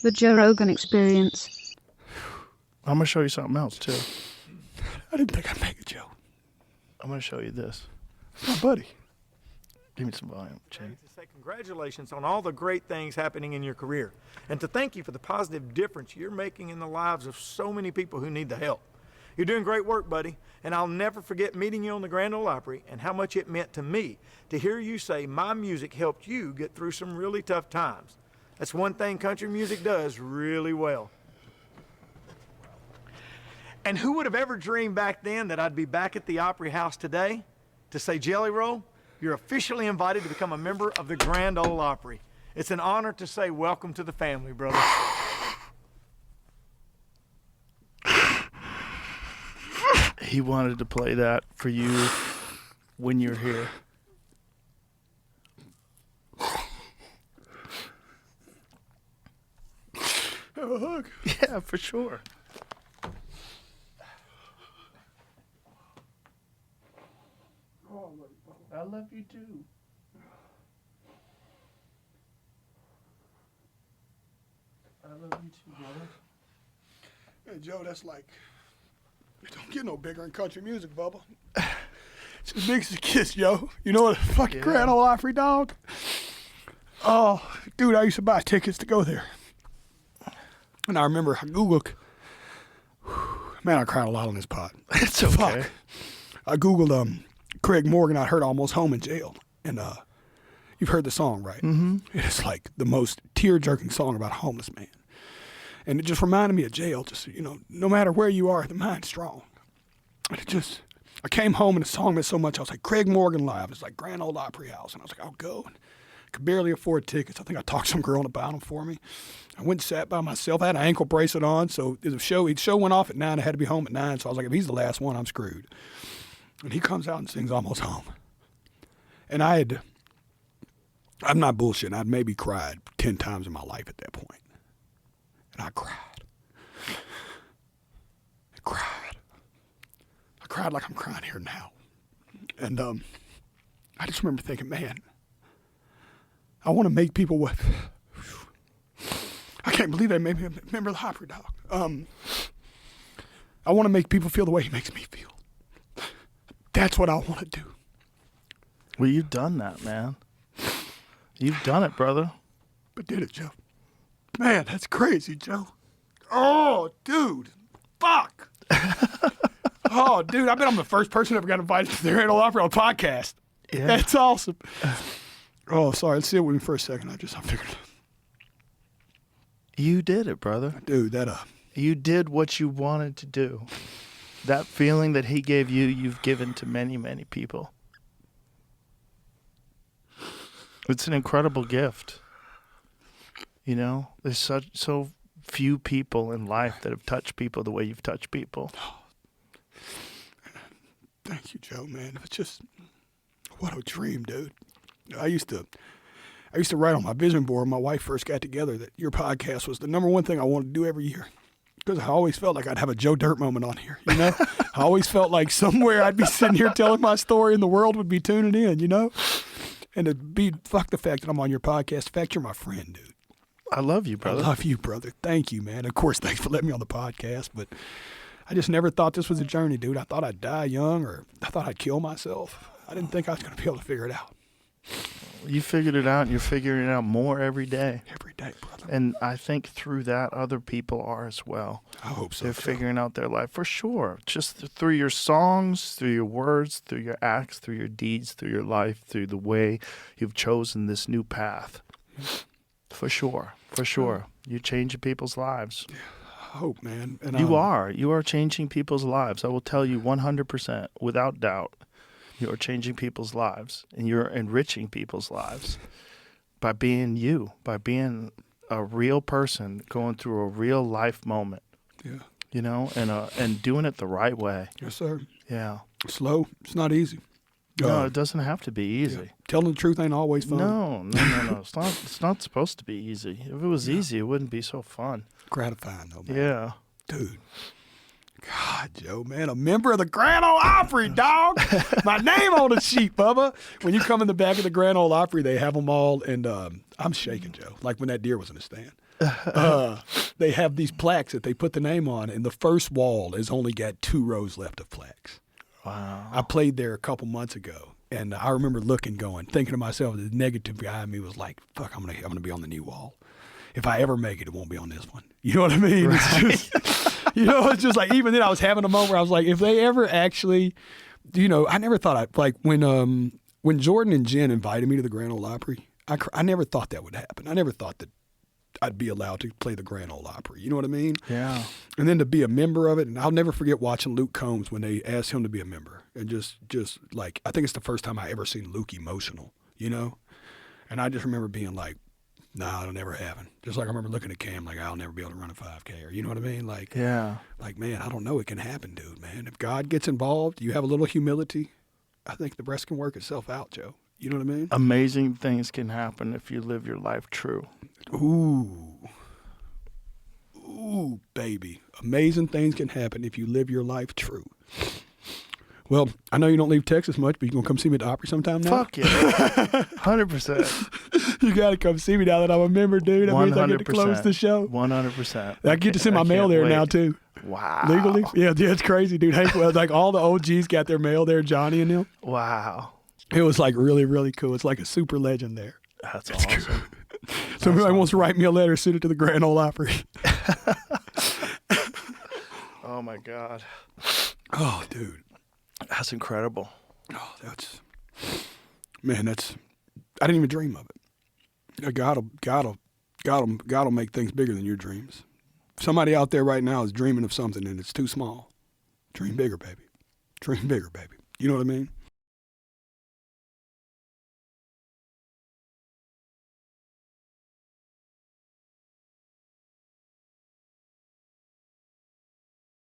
The Joe Rogan Experience. I'm going to show you something else, too. I didn't think I'd make it, Joe. I'm going to show you this. My buddy. Give me some volume, Jake. To say congratulations on all the great things happening in your career, and to thank you for the positive difference you're making in the lives of so many people who need the help. You're doing great work, buddy, and I'll never forget meeting you on the Grand Ole Opry and how much it meant to me to hear you say my music helped you get through some really tough times. That's one thing country music does really well. And who would have ever dreamed back then that I'd be back at the Opry House today to say, Jelly Roll, you're officially invited to become a member of the Grand Ole Opry. It's an honor to say welcome to the family, brother. He wanted to play that for you when you're here. Have a hug. Yeah, for sure. I love you too. I love you too, brother. Hey, Joe, that's like, it don't get no bigger in country music, Bubba. It's as big as a kiss, Joe. You know what, fucking Grand Ole Opry, dog? Oh, dude, I used to buy tickets to go there. And I remember I Googled, man, I cried a lot on this pod. It's okay. Fuck. I Googled Craig Morgan, I heard Almost Home in jail. And you've heard the song, right? Mm-hmm. It's like the most tear-jerking song about a homeless man. And it just reminded me of jail. Just, you know, no matter where you are, the mind's strong. And it just, I came home and the song meant so much. I was like, Craig Morgan live. It's like Grand Ole Opry House. And I was like, I'll go. And I could barely afford tickets. I think I talked some girl into buying them for me. I went and sat by myself. I had an ankle bracelet on. So the show went off at 9. I had to be home at 9. So I was like, if he's the last one, I'm screwed. And he comes out and sings Almost Home. And I'm not bullshitting. I'd maybe cried 10 times in my life at that point. And I cried. I cried like I'm crying here now. And I just remember thinking, man, I want to make people what... I can't believe they made me a member of the Opry, dog. I want to make people feel the way he makes me feel. That's what I want to do. Well, you've done that, man. You've done it, brother. But did it, Joe? Man, that's crazy, Joe. Oh, dude. Fuck. Oh, dude, I bet I'm the first person who ever got invited to the Grand Ole Opry on a podcast. Yeah. That's awesome. Oh, sorry. Let's sit with me for a second. I figured. You did it, brother. Dude, You did what you wanted to do. That feeling that he gave you, you've given to many, many people. It's an incredible gift. You know, there's so few people in life that have touched people the way you've touched people. Thank you, Joe, man. It's just, what a dream, dude. I used to write on my vision board when my wife first got together that your podcast was the number one thing I wanted to do every year. Because I always felt like I'd have a Joe Dirt moment on here, you know? I always felt like somewhere I'd be sitting here telling my story and the world would be tuning in, you know? And fuck the fact that I'm on your podcast. The fact you're my friend, dude. I love you, brother. I love you, brother. Thank you, man. Of course, thanks for letting me on the podcast, but I just never thought this was a journey, dude. I thought I'd die young, or I thought I'd kill myself. I didn't think I was going to be able to figure it out. You figured it out, and you're figuring it out more every day. Every day, brother. And I think through that, other people are as well. I hope so. They're figuring out their life, for sure. Just through your songs, through your words, through your acts, through your deeds, through your life, through the way you've chosen this new path. For sure. For sure. You're changing people's lives. I hope, man. And You are changing people's lives. I will tell you 100%, without doubt. You're changing people's lives, and you're enriching people's lives by being you, by being a real person going through a real life moment. Yeah. You know, and doing it the right way. Yes, sir. Yeah. Slow. It's not easy. No, it doesn't have to be easy. Yeah. Telling the truth ain't always fun. No. It's not supposed to be easy. If it was easy, it wouldn't be so fun. Gratifying, though, man. Yeah. Dude. God, Joe, man, a member of the Grand Ole Opry, dog. My name on the sheet, Bubba. When you come in the back of the Grand Ole Opry, they have them all, and I'm shaking, Joe, like when that deer was in the stand. they have these plaques that they put the name on, and the first wall has only got 2 rows left of plaques. Wow. I played there a couple months ago, and I remember thinking to myself, the negative guy in me was like, fuck, I'm gonna be on the new wall. If I ever make it, it won't be on this one. You know what I mean? Right. It's just, it's just like, even then I was having a moment where I was like, if they ever actually, I never thought like when Jordan and Jen invited me to the Grand Ole Opry, I never thought that would happen. I never thought that I'd be allowed to play the Grand Ole Opry. You know what I mean? Yeah. And then to be a member of it, and I'll never forget watching Luke Combs when they asked him to be a member, and just like, I think it's the first time I ever seen Luke emotional, And I just remember being like, nah, it'll never happen. Just like I remember looking at Cam like, I'll never be able to run a 5K, or you know what I mean? Like, Yeah. like, man, I don't know. It can happen, dude, man. If God gets involved, you have a little humility, I think the rest can work itself out, Joe. You know what I mean? Amazing things can happen if you live your life true. Ooh, baby. Amazing things can happen if you live your life true. Well, I know you don't leave Texas much, but you gonna come see me at the Opry sometime now? Fuck yeah. 100%. You gotta come see me now that I'm a member, dude. That means I get to close the show. 100%. I get to send my mail there now too. Wow. Legally? Yeah, it's crazy, dude. Hey, well, like all the OGs got their mail there, Johnny and them. Wow. It was like really, really cool. It's like a super legend there. That's awesome. Cool. So if anybody wants to write me a letter, send it to the Grand Ole Opry. Oh my God. Oh, dude. That's incredible. Oh, I didn't even dream of it. God'll make things bigger than your dreams. Somebody out there right now is dreaming of something and it's too small. Dream bigger, baby. Dream bigger, baby. You know what I mean?